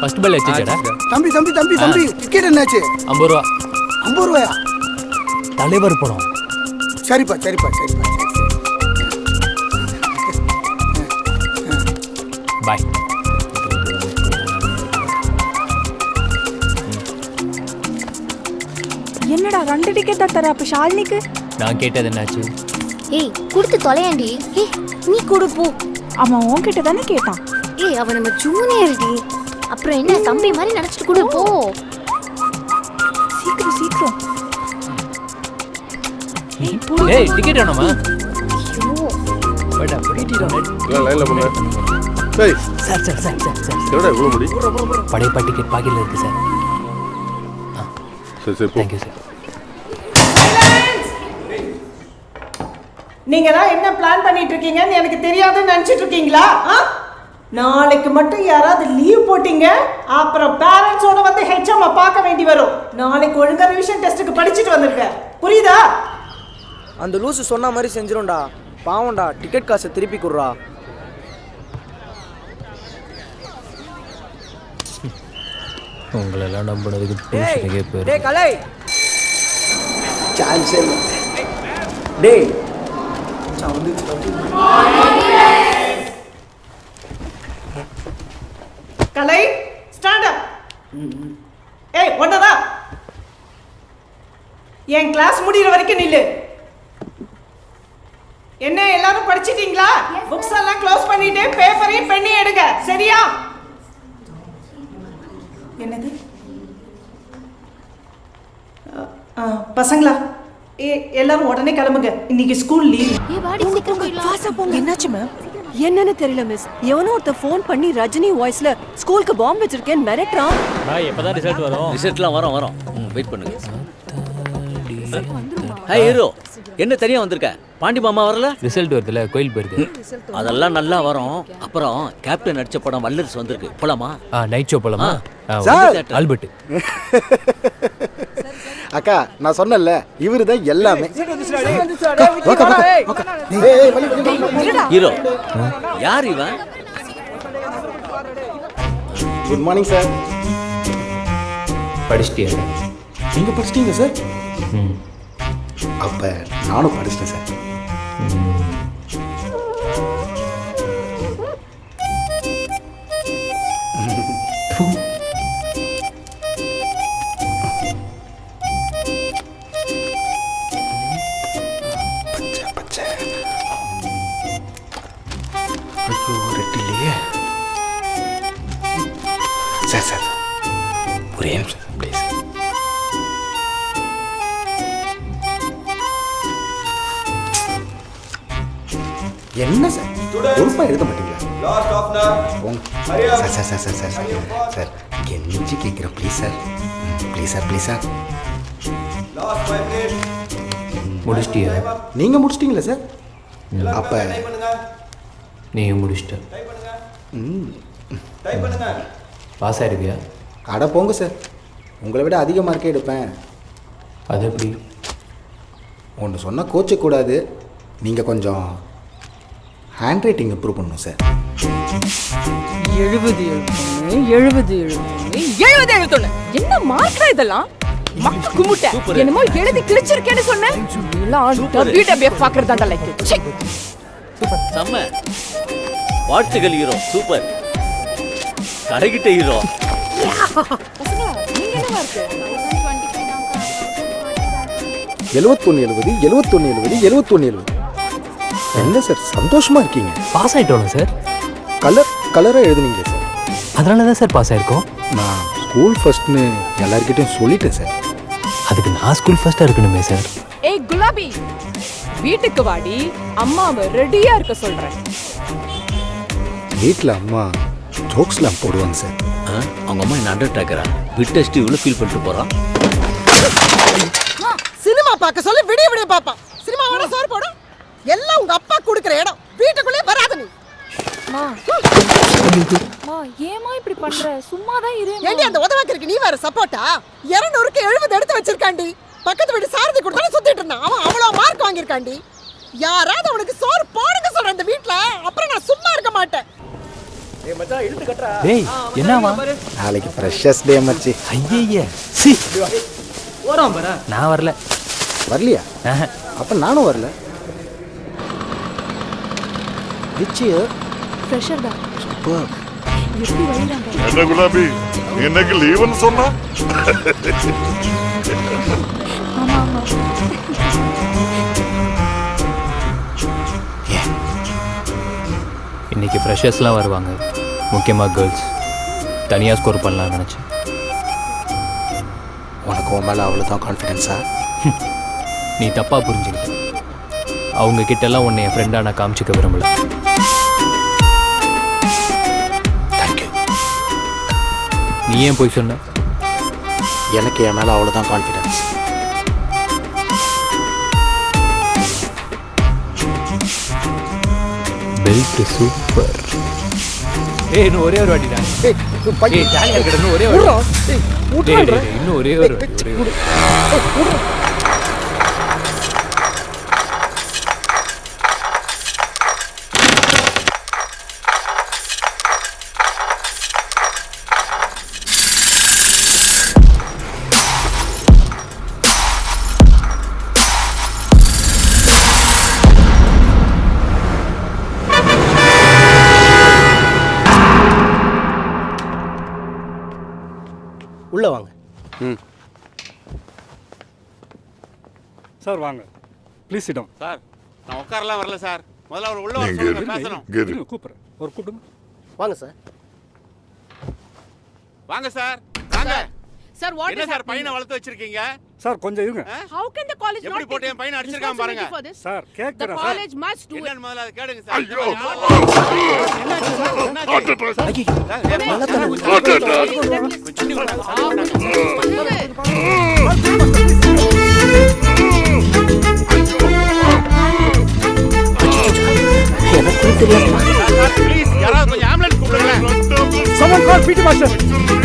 First bell அடிச்சேடா. தம்பி தம்பி தம்பி தம்பி டிக்கெட் என்னாச்சு? 50 ரூபா. 50 ரூபாயா? தலைவர் படம். சரிப்பா சரிப்பா சரிப்பா. பாய். என்னடா 2 டிக்கெட் தான் தர, அப்ப ஷாலினிக்கு? நான் கேட்டது என்னாச்சு? ஏய் குடுத்து தொலையாண்டி. ஏய் நீ குடு போ. அவன் உன்கிட்ட தானே கேட்டான். ஏய் அவன் நம்ம ஜூனியர் டி. அப்புறம் என்ன தம்பி மாதிரி நினைச்சிட்டு குடு போ. சீக்கிரம் சீக்கிரம். ஏய் டிக்கெட் வேணுமா? ஐயோ போடா போடா. லைன்ல போங்க. டேய் sir sir sir sir sir. எவ்வளவு இவ்வளவு முடி? படையப்பா டிக்கெட் பாக்கெட்ல இருக்கு சார். சரி சரி போ. Thank you sir. நீங்க தான் என்ன பிளான் பண்ணிட்டு இருக்கீங்கன்னு எனக்கு தெரியாதுன்னு நினைச்சிட்டு இருக்கீங்களா? நாளைக்கு மட்டும் யாராவது லீவ் போட்டீங்க அப்புறம் பேரண்ட்ஸோட வந்து ஹெச்எம் பார்க்க வேண்டி வரும். நாளைக்கு ஒழுங்கா ரிவிஷன் டெஸ்ட்டுக்கு படிச்சுட்டு வந்துருங்க, புரியுதா? அந்த லூசு சொன்ன மாதிரி செஞ்சிரும்டா. பாவம்டா, டிக்கெட் காசை திருப்பி குடுறா. உங்களெல்லாம் நம்பினதுக்கு டியூஷனுக்கே போயிரு. டேய் கலை, சான்ஸே இல்லை. டேய் கலை ஸ்டாண்ட் அப். ஏய் ஒன்னதா என் கிளாஸ் முடிகிற வரைக்கும் நில்லு. என்ன எல்லாரும் படிச்சிட்டீங்களா? புக்ஸ் எல்லாம் க்ளோஸ் பண்ணிட்டு பேப்பரையும் பெண்ணையும் எடுங்க, சரியா? என்னது பசங்களா எல்லாரும் உடனே கிளம்புங்க, இன்னைக்கு ஸ்கூல் லீவ். ஏய் வாடி சீக்கிரம் போயிடலாம். என்னாச்சு மேம்? என்னன்னு தெரியல மிஸ். எவனோ ஒருத்த ஃபோன் பண்ணி ரஜினி வாய்ஸ்ல ஸ்கூலுக்கு பாம்பு வச்சிருக்கேன்னு மிரட்டுறான். பாய் எப்பதான் ரிசல்ட் வரும்? ரிசல்ட்லாம் வரும் வெயிட் பண்ணுங்க. ஹாய் ஹீரோ, என்ன தனியா வந்திருக்க? பாண்டி மாமா வரல? ரிசல்ட் வருதுல, கோயில் போயிருது. அதெல்லாம் நல்லா வரும். அப்புறம் கேப்டன் நடிச்ச படம் வல்லரசு வந்திருக்கு, போலாமா? நைட் ஷோ போலாமா? ஆல்பர்ட். அக்கா நான் சொன்னேன்ல இவரு தான் எல்லாமே. ஹீரோ யார் இவன்? Good morning sir. படிச்சிட்டியா? நீங்க படிச்சிட்டீங்க சார்? அப்ப நானும் படிச்சிட்டேன் சார். சார் சார் ஒரே நிமிஷம் ப்ளீஸ். என்ன சார் பொறுப்பா எழுத மாட்டீங்களா? Sir sir sir sir sir sir sir கெஞ்சி கேட்குறேன் please sir, please sir please sir. முடிச்சிட்டியா? நீங்கள் முடிச்சிட்டிங்களா சார்? அப்போ நீயும் முடிச்சிட்ட. பாஸ் ஆயிருக்கியா? அட போங்க சார், உங்களை விட அதிக மார்க்கே எடுப்பேன். அது எப்படி? ஒன்று சொன்னால் கோச்சக்கூடாது, நீங்கள் கொஞ்சம் ஹேண்ட் ரைட்டிங் இம்ப்ரூவ் பண்ணணும் சார். 70 என்ன மார்க்கா இதெல்லாம்? மக்கு குமுட்ட என்னமோ எழுதி கிழிச்சிருக்கேன்னு சொன்னேன். எல்லாம் WWF பார்க்கறதாண்டா லைக். செம்ம வாழ்த்துகள் ஹீரோ, சூப்பர். Correct hero. நீங்க என்ன மார்க்? 71 என்ன சார் சந்தோஷமா இருக்கீங்க? பாஸ் ஆயிட்டோம் சார். கலராக எழுதுனீங்க சார். அதனால தான் சார் பாஸ் ஆயிருக்கோம். நான் ஸ்கூல் ஃபர்ஸ்ட்னு எல்லார்கிட்டையும் சொல்லிட்டேன் சார். அதுக்கு நான் ஸ்கூல் ஃபர்ஸ்டா இருக்கணுமே சார். ஏய் குலாபி, வீட்டுக்கு வாடி, அம்மாவை ரெடியா இருக்க சொல்றேன். வீட்டில் அம்மா ஜோக்ஸ்லாம் போடுவாங்க சார். அவங்க அம்மா என்ன அண்டர் டேக்கரா? பிட் டெஸ்ட் இவ்வளோ ஃபீல் பண்ணிட்டு போகிறான். சினிமா பார்க்க சொல்லி விடிய விடிய பாப்பான். சினிமா வேணா சோறு போடும். எல்லாம் உங்க அப்பா கொடுக்குற இடம், வீட்டுக்குள்ளே வராத நீ. ஏமா இப்படி பண்ற? சும்மா தான் இரு. ஏண்டி அந்த உதவாக்கிருக்கு நீ வேற சப்போர்ட்டா? 200க்கு 70 எடுத்து வச்சிருக்காண்டி. பக்கத்து வீட்டு சாரதி கொடுத்தாலும் சுத்திட்டு இருந்தான். அவன் அவ்வளோ மார்க் வாங்கியிருக்காண்டி. யாராவது அவனுக்கு சோறு போடுங்க சொல்ற இந்த வீட்டுல. அப்புறம் நான் சும்மா இருக்க மாட்டேன். டேய் என்னவா நாளைக்கு ஃப்ரெஷர்ஸ் டே மச்சி. ஐயய்ய சி நான் வரல. வரலையா? ஆஹா. அப்போ நானும் வரல. விச்சு ஃப்ரெஷர் தான் சூப்பர். எப்படி வழிறாங்க? என்ன குலாபி இன்னைக்கு லீவுன்னு சொன்னா? ஆமா ஆமா. இன்னைக்கு ஃப்ரெஷர்ஸ்லாம் வருவாங்க, முக்கியமாக கேர்ள்ஸ். தனியாக ஸ்கோர் பண்ணலாம்னு நினச்சேன். உனக்கு உன் மேலே அவ்வளோதான் கான்ஃபிடென்ஸா? நீ தப்பாக புரிஞ்சுக்கிட்ட. அவங்க கிட்டலாம் உன்னை என் ஃப்ரெண்டாக நான் காமிச்சிக்க விரும்பல. தேங்க்யூ. நீ ஏன் போய் சொன்ன? எனக்கு என் மேலே அவ்வளோதான் கான்ஃபிடென்ஸ். Belt super. இன்னும் ஒரே ஒரு வாட்டிடா. ஜாலியாக இருக்கணும். ஒரே ஒரு இன்னும் ஒரே ஒரு உள்ள வாங்க. சார் வாங்க ப்ளீஸ் சிடம். சார் நான் உட்காரலாம் வரல சார். முதல்ல அவர் உள்ள வர சொல்லுங்க, பேசணும். கூப்பிடுறேன். ஒரு கூப்பிடுங்க. வாங்க சார். வாங்க சார், வாங்க. சார் வாட் என்ன சார் பையனை வளர்த்து வச்சிருக்கீங்க? சார் கொஞ்சம் இருங்க. How can the college எப்படி போட்டு என் பையனை அடிச்சிருக்கான் பாருங்க. சார் The கேக்குறேன் sir. college must do it. என்னன்னு முதல்ல அதை கேளுங்க சார். ஐயோ. எனக்கு தெரியாதுமா. ப்ளீஸ் யாராவது கொஞ்சம் ஆம்புலன்ஸ் கூப்பிடுங்க. Someone call PT master.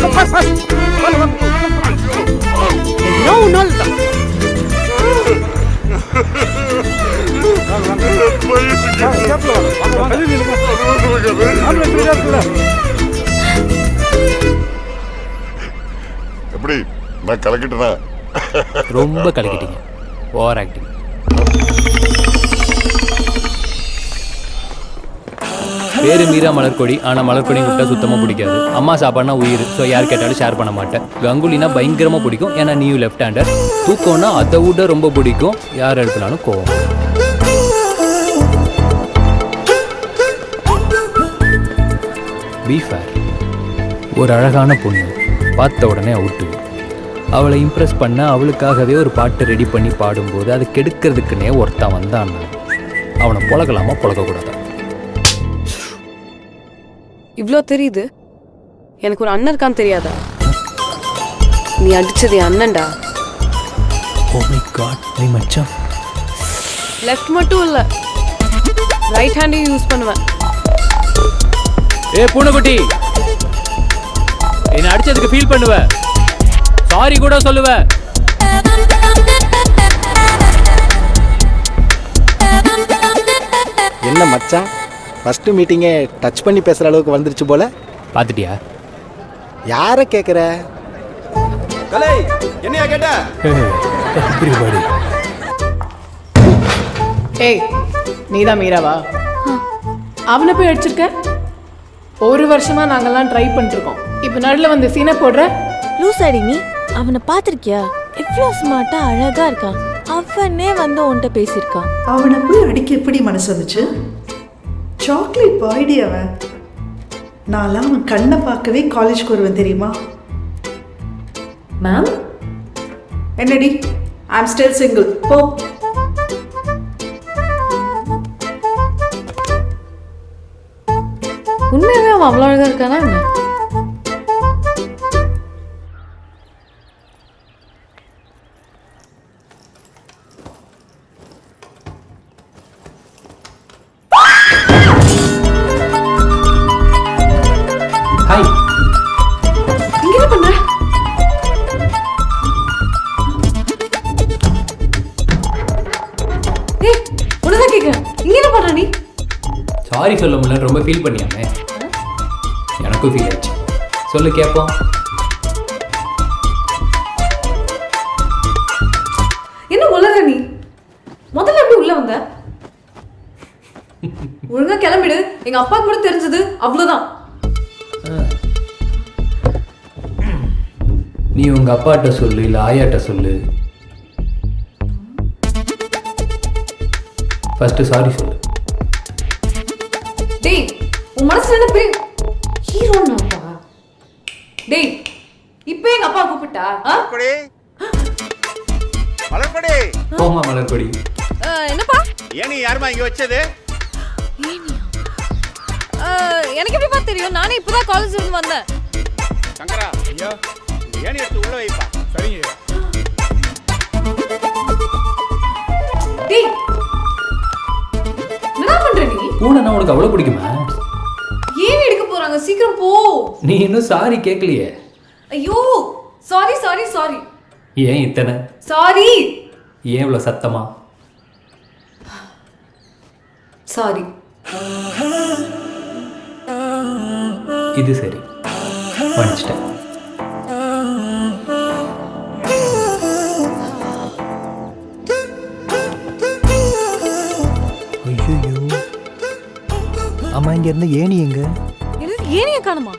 Come fast fast. No no. எப்படி நான் கலக்கிட்டேனா? ரொம்ப கலக்கிட்டீங்க. Over acting. பேரு மீரா மலர்கொடி. ஆனால் மலர்கொடி விட்டா சுத்தமாக பிடிக்காது. அம்மா சாப்பாடுனா உயிர். ஸோ யார் கேட்டாலும் ஷேர் பண்ண மாட்டேன். கங்குலினா பயங்கரமாக பிடிக்கும், ஏன்னா நீயும் லெஃப்ட் ஹேண்டர். தூக்கம்னா அதை விட ரொம்ப பிடிக்கும், யார் எடுத்துனாலும் கோவம். Be fair. ஒரு அழகான பொண்ணு பார்த்த உடனே அவுட்டு. அவளை இம்ப்ரெஸ் பண்ண அவளுக்காகவே ஒரு பாட்டு ரெடி பண்ணி பாடும்போது அதை கெடுக்கிறதுக்குன்னே ஒருத்தன் வந்தான். அவனை புழக்கலாமா புழக்கக்கூடாதா? இவ்ளோ தெரியுது. எனக்கு ஒரு அண்ணன் இருக்கான்னு தெரியாதா? நீ அடிச்சது என் அண்ணன்டா. ஓ மை காட், நீ மச்சான். லெஃப்ட் மட்டும் இல்ல, ரைட் ஹேண்டையும் யூஸ் பண்ணுவேன். ஏ பூனைக்குட்டி, என்ன அடிச்சதுக்கு ஃபீல் பண்ணுவ, சாரி கூட சொல்லுவ. என்ன மச்சான், ஃபஸ்ட்டு மீட்டிங்கே டச் பண்ணி பேசுகிற அளவுக்கு வந்துருச்சு போல. பார்த்துட்டியா? யாரை கேட்குற? கலை என்னையா கேட்ட? everybody. ஏய் நீதான் மீராவா? அவனை போய் அடிச்சிருக்க? ஒரு வருஷமா நாங்கெல்லாம் ட்ரை பண்ணிருக்கோம். இப்போ நடுவில் வந்து சீனை போடுற. லூசாடி நீ. அவனை பார்த்திருக்கியா? எவ்வளோ ஸ்மார்ட்டா அழகா இருக்கான். அவனே வந்து உன்கிட்ட பேசியிருக்கான். அவனை போய் அடிக்க எப்படி மனசு வந்துச்சு? சாக்லேட் பாய்டி அவன். நான்லாம் அவன் கண்ணை பார்க்கவே காலேஜ்க்கு வருவேன் தெரியுமா? மேம் என்னடி? ஐ அம் ஸ்டில் சிங்கிள். போ. உண்மையாவே அவன் அவ்வளோ அழகா இருக்கானா என்ன? ஹாய். இங்க என்ன பண்ற? ஏய், உனதான் கேக்குறேன். இங்க என்ன பண்ற நீ? சாரி சொல்ல முடியல, ரொம்ப ஃபீல் பண்ணியாமே. எனக்கும் ஃபீல் ஆச்சு. சொல்லு கேட்போம். என்ன உலக நீ முதல்ல எப்படி உள்ள வந்த? ஒழுங்கா கிளம்பிடு. எங்க அப்பாவுக்கு கூட தெரிஞ்சது அவ்வளவுதான். நீ உங்கள் அப்பாட்ட சொல்லு, இல்லை ஆயாட்ட சொல்லு. ஃபஸ்ட்டு சாரி சொல்லு. டேய் உன் மனசுல என்ன பெரிய ஹீரோனாப்பா? டேய் இப்போ எங்க அப்பா கூப்பிட்டா மலர்கொடி போமா மலர்கொடி. என்னப்பா? ஏனி யாருமா இங்க வச்சது? எனக்கு எப்படிப்பா தெரியும்? நானே இப்பதான் காலேஜ்ல இருந்து வந்தேன். சங்கரா ஐயா ஏனி எடுத்து உள்ள வைப்பா. சரிங்க. டேய் என்ன பண்ற நீ? பூனைனா உனக்கு அவ்வளோ பிடிக்குமா? ஏன் எடுக்க போறாங்க? சீக்கிரம் போ. நீ இன்னும் சாரி கேட்கலையே. ஐயோ சாரி சாரி சாரி. ஏன் இத்தனை? சாரி. ஏன் இவ்வளோ சத்தமா? சாரி. இது சரி, மன்னிச்சிட்டேன். ஐயோ அம்மா, இங்க இருந்த ஏணி எங்க? ஏனிய காணுமா?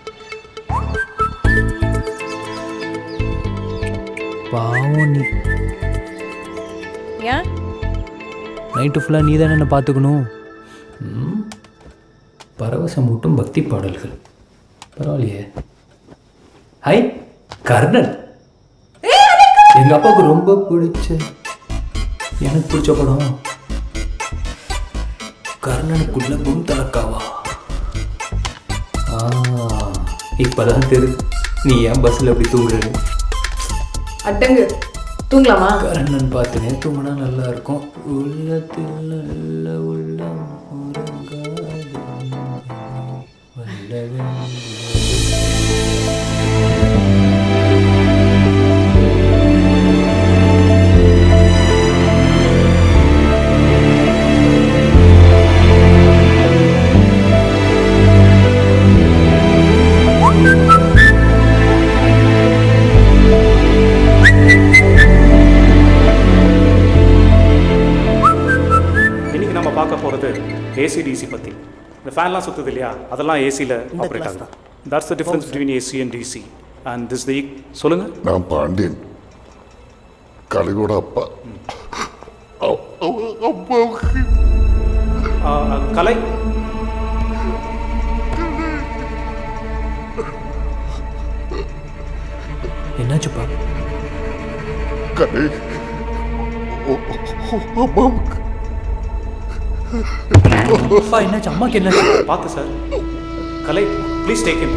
பாவம் நீ. ஏன் நைட்டு ஃபுல்லாக நீ தானே என்ன பார்த்துக்கணும். பரவசம் மூட்டும் பக்தி பாடல்கள். பரவாயில்லையே. ஹை கர்ணன், எங்கள் அப்பாவுக்கு ரொம்ப பிடிச்ச, எனக்கு பிடிச்ச படம் கர்ணனுக்குள்ள கும் தலக்காவா. இப்போதான் தெரியுது நீ ஏன் பஸ்ஸில் அப்படி தூங்குறது. அட்டங்கு தூங்கலாமா? கர்ணன் பார்த்துனே தூங்கினா நல்லா இருக்கும். உள்ளத்தில் நல்ல உள்ளம் இன்னைக்கு நம்ம பார்க்க போகிறது ஏசி-டிசி பற்றி. இந்த ஃபேன்லாம் சுற்றுது இல்லையா, அதெல்லாம் ஏசியில் ஆப்ரேட் ஆகுது. That's the difference between AC and DC. And this the சொல்லுங்க. நான் பாண்டியன், கலையோட அப்பா. அப்பாவுக்கு கலை என்னாச்சுப்பா? கலை அம்மாவுக்கு. அப்பா என்னாச்சு? அம்மாக்கு என்னாச்சு? பார்த்து sir. Kalai please take him.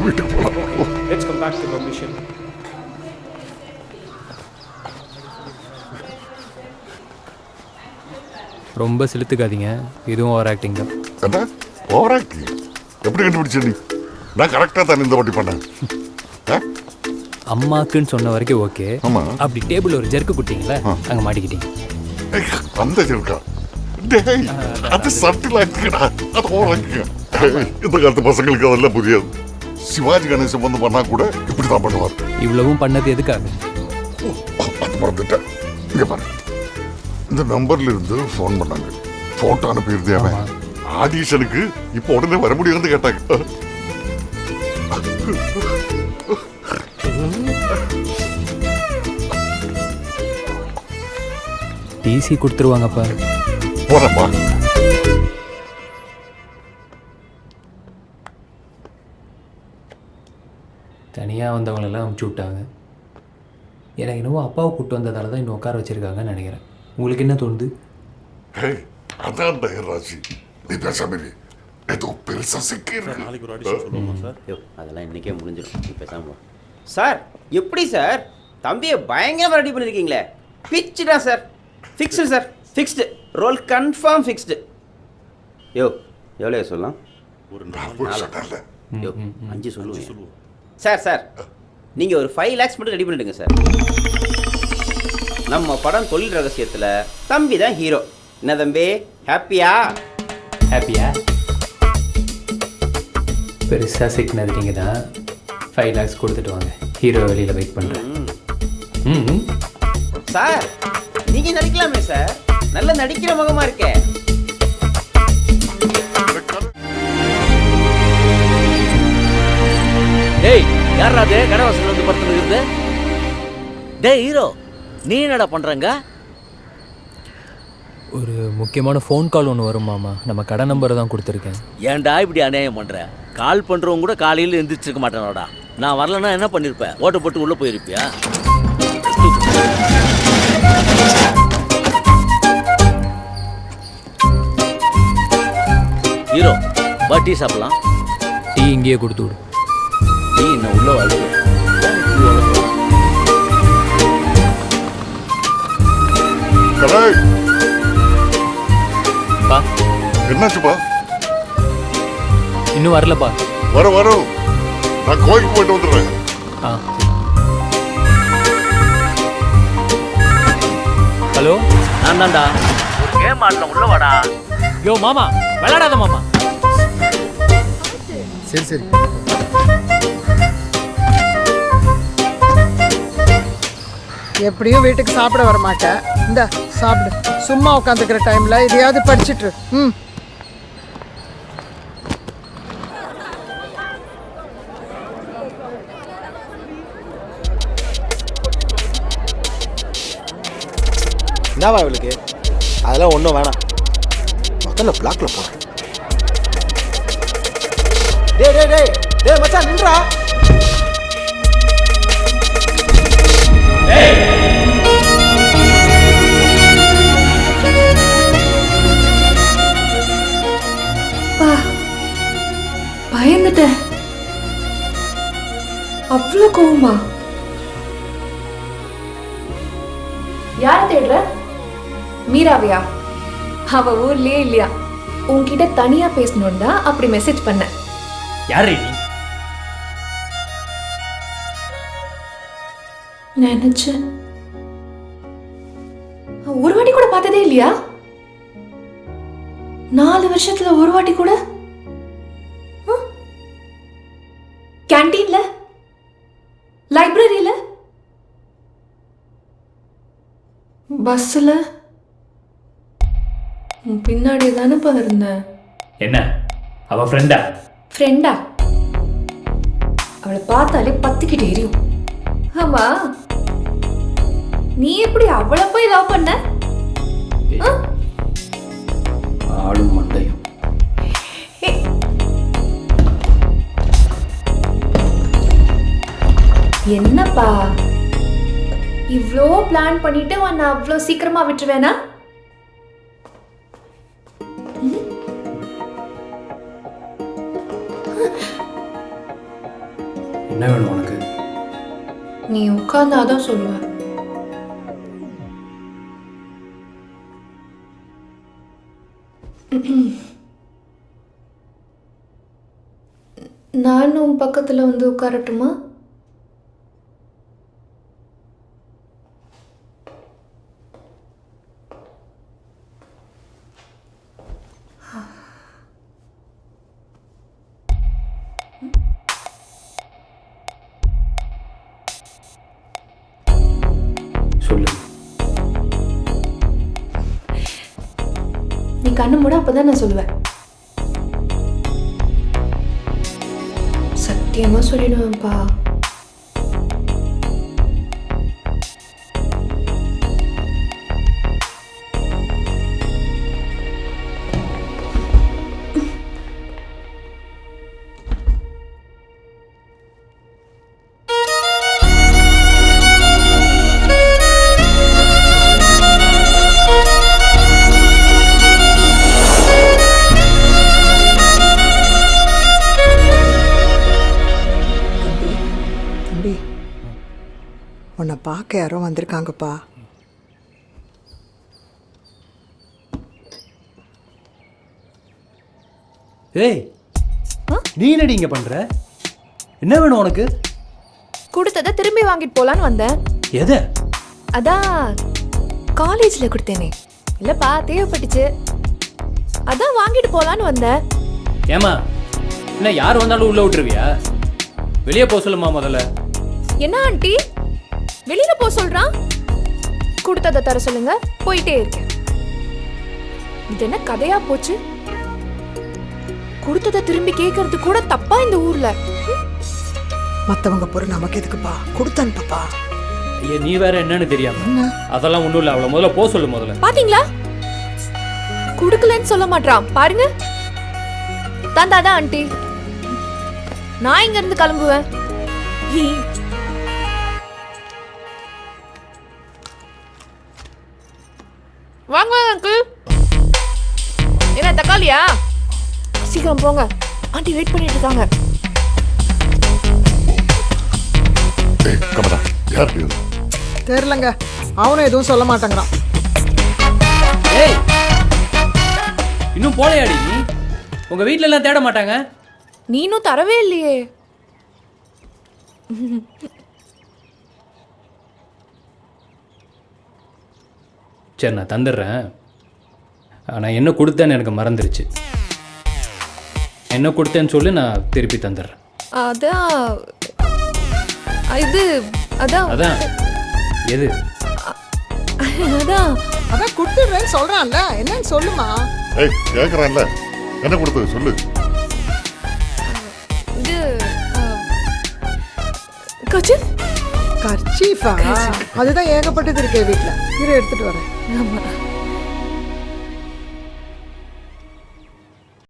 வீட்டுக்கு போகலாம். Let's come back to the mission. ரொம்ப செலுத்துக்காதீங்க, இதுவும் ஓவர் ஆக்டிங் தான். என்ன ஓவர் ஆக்டிங்? எப்படி கண்டுபிடிச்ச நீ? நான் கரெக்டாக தானே இந்த வாட்டி பண்ணேன். அம்மாக்குன்னு சொன்ன வரைக்கும் ஓகே. ஆமா. அப்படி டேபிள் ஒரு ஜெர்க்கு குட்டிங்களா, அங்கே மாட்டிக்கிட்டீங்க. அந்த இருக்கா? டேய் அது சட்டில் ஆக்டிங்கடா, அது ஓவர் ஆக்டிங்க. இந்த காலத்து பசங்களுக்கு அதெல்லாம் புரியாது. சிவாஜி கணேசன் வந்து பண்ணா கூட இப்படி தான் பண்ணுவார். இவ்வளவும் பண்ணது எதுக்காக? அது மறந்துட்டேன். இங்க பாரு, இந்த நம்பர்ல இருந்து ஃபோன் பண்ணாங்க. போட்டோ அனுப்பியிருந்தே அவன் ஆடிஷனுக்கு இப்போ உடனே வர முடியும்னு கேட்டாங்க. டிசி கொடுத்துருவாங்கப்பா. போறப்பா. தனியாக வந்தவங்களெல்லாம் அமுச்சு விட்டாங்க. எனக்கு என்னவோ அப்பாவை கூப்பிட்டு வந்ததால தான் இன்னும் உட்கார வச்சிருக்காங்கன்னு நினைக்கிறேன். உங்களுக்கு என்ன தோணுது? அதான் ராஜி, நீ பேசாம ஏதோ பெருசா சிக்கிருக்கு. நாளைக்கு ஒரு ஆடிஷன் சொல்லுவோமா சார்? அதெல்லாம் இன்னைக்கே முடிஞ்சிடும். நீ பேசாம சார் எப்படி சார் தம்பியை பயங்கரமாக ரெடி பண்ணியிருக்கீங்களே? பிச்சுடா sir. Fixed sir, fixed roll confirm fixed. யோ எவ்வளோ சொல்லலாம்? ஒரு 4 யோ 5 சொல்லுவோம். சார் நீங்கள் ஒரு 5 lakhs மட்டும் ரெடி பண்ணிடுங்க சார். நம்ம படம் தொழில் ரகசியத்தில் தம்பி தான் ஹீரோ. என்ன தம்பி, ஹாப்பியா? ஹாப்பியா? பெருசாக சிக்கினது நீங்கள் தான். 5 lakhs கொடுத்துட்டு வாங்க. ஹீரோ வெளியில் வெயிட் பண்ணுறேன். ம் சார் நீங்க நடிக்கலாமே சார், நல்ல நடிக்கிற முகமா இருக்கே. டேய் யாரா அது கடை வாசல்ல வந்து படுத்துட்டு இருக்குது? டேய் ஹீரோ, நீ என்னடா பண்றங்க? ஒரு முக்கியமான ஃபோன் கால் ஒன்று வரும் மாமா. நம்ம கடை நம்பரை தான் கொடுத்துருக்கேன். ஏன்டா இப்படி அநியாயம் பண்ற? கால் பண்றவங்க கூட காலையில் எந்திரிச்சிருக்க மாட்டானோடா. நான் வரலன்னா என்ன பண்ணிருப்பேன்? ஓட்ட போட்டு உள்ள போயிருப்பியா? ஹீரோ வா டீ சாப்பிடலாம். டீ இங்கேயே கொடுத்து விடு. டீ இன்னும் உள்ள வாழ கலை பா என்னாச்சுப்பா? இன்னும் வரலப்பா. வரும் நான் கோயிலுக்கு போயிட்டு வந்துடுறேன். ஆ ஹலோ, நான் தான்டா. ஒரு கேம் ஆடல, உள்ள வாடா. யோ மாமா விளையாடாத மாமா. சரி எப்படியும் வீட்டுக்கு சாப்பிட வர மாட்டேன். இந்த சாப்பிடு. சும்மா உட்காந்துக்கிற டைம்ல இதையாவது படிச்சுட்டு. ம் என்னவா இவளுக்கு? அதெல்லாம் ஒன்றும் வேணாம். முதல்ல பிளாக்ல போடுறேன். டேய் மச்சான் நின்றா. பயந்துட்டேன். அவ்வளோ கோவமா? யார தேடுற? மீராவையா? அவ ஊர்லயே இல்லையா? உன்கிட்ட தனியா பேசணும் தான் அப்படி மெசேஜ் பண்ண. யாரு நீ? நினைச்சேன். ஒரு வாட்டி கூட பார்த்ததே இல்லையா? 4 வருஷத்துல ஒரு வாட்டி கூட? கேண்டீன்ல, லைப்ரரியில, பஸ்ல, பின்னாடி தானேப்பா இருந்தேன். என்ன அவ ஃப்ரெண்டா? ஃப்ரெண்டா? அவளை பார்த்தாலே பத்திக்கிட்டு எரியும். ஆமா, நீ எப்படி அவளை போய் லவ் பண்ண? ஆளும் மண்டையும். என்னப்பா இவ்ளோ பிளான் பண்ணிட்டு உன்னை அவ்வளோ சீக்கிரமா விட்டுருவேனா? என்ன வேணும் உனக்கு? நீ உட்கார்ந்தாதான் சொல்லுவேன். நானும் பக்கத்துல வந்து உட்காரட்டுமா? சொல்லு. நீ கண்ணு மூட, அப்பதான் நான் சொல்லுவேன். சத்தியமா சொல்லிடுவேன்ப்பா. உன்னை பார்க்க யாரோ வந்திருக்காங்கப்பா. ஏய், நீ என்னடி இங்க பண்ற? என்ன வேணும் உனக்கு? கொடுத்ததை திரும்பி வாங்கிட்டு போலான்னு வந்தேன். எது? அதான் காலேஜ்ல கொடுத்தேனே. இல்லப்பா, தேவைப்பட்டுச்சு, அதான் வாங்கிட்டு போலான்னு வந்தேன். ஏமா என்ன யார் வந்தாலும் உள்ள விட்டுருவியா? வெளியே போக சொல்லுமா முதல்ல. என்ன ஆண்டி வெளியில போ சொல்றான்? கொடுத்ததை தர சொல்லுங்க, போயிட்டே இருக்கேன். இது என்ன கதையா போச்சு? கொடுத்ததை திரும்பி கேட்கறது கூட தப்பா இந்த ஊர்ல? மத்தவங்க பொருள் நமக்கு எதுக்குப்பா, கொடுத்தன் பாப்பா. ஐயா நீ வேற என்னன்னு தெரியாம. அதெல்லாம் ஒண்ணும் இல்ல, அவளை முதல்ல போக சொல்லு முதல்ல. பாத்தீங்களா, குடுக்கலன்னு சொல்ல மாட்டான் பாருங்க. தாந்தாதான் ஆண்டி, நான் இங்க இருந்து கிளம்புவேன். வாங்க அங்கிள். என்ன தக்காளியா? சீக்கிரம் போங்க, ஆண்டி வெயிட் பண்ணிட்டு இருக்காங்க. கமலா யார் இது? தெரியலங்க, அவனும் எதுவும் சொல்ல மாட்டேங்கிறான். ஏய் இன்னும் போலையாடி நீ? உங்க வீட்ல எல்லாம் தேட மாட்டாங்க? நீனும் தரவே இல்லையே. சரி நான் தந்துடுறேன். ஆனால் என்ன கொடுத்தேன்னு எனக்கு மறந்துருச்சு. என்ன கொடுத்தேன்னு சொல்லி நான் திருப்பி தந்துடுறேன். அதான் இது அதான் அதான் எது? அதான் அதான் கொடுத்துடுறேன்னு சொல்றான்ல, என்னன்னு சொல்லுமா. ஏய் கேக்குறான்ல, என்ன கொடுத்தது சொல்லு. இது கர்ச்சீஃப். கர்ச்சீஃபா? அதுதான் ஏகப்பட்டது இருக்கே வீட்டுல. இரு எடுத்துட்டு வரேன். ஆமா.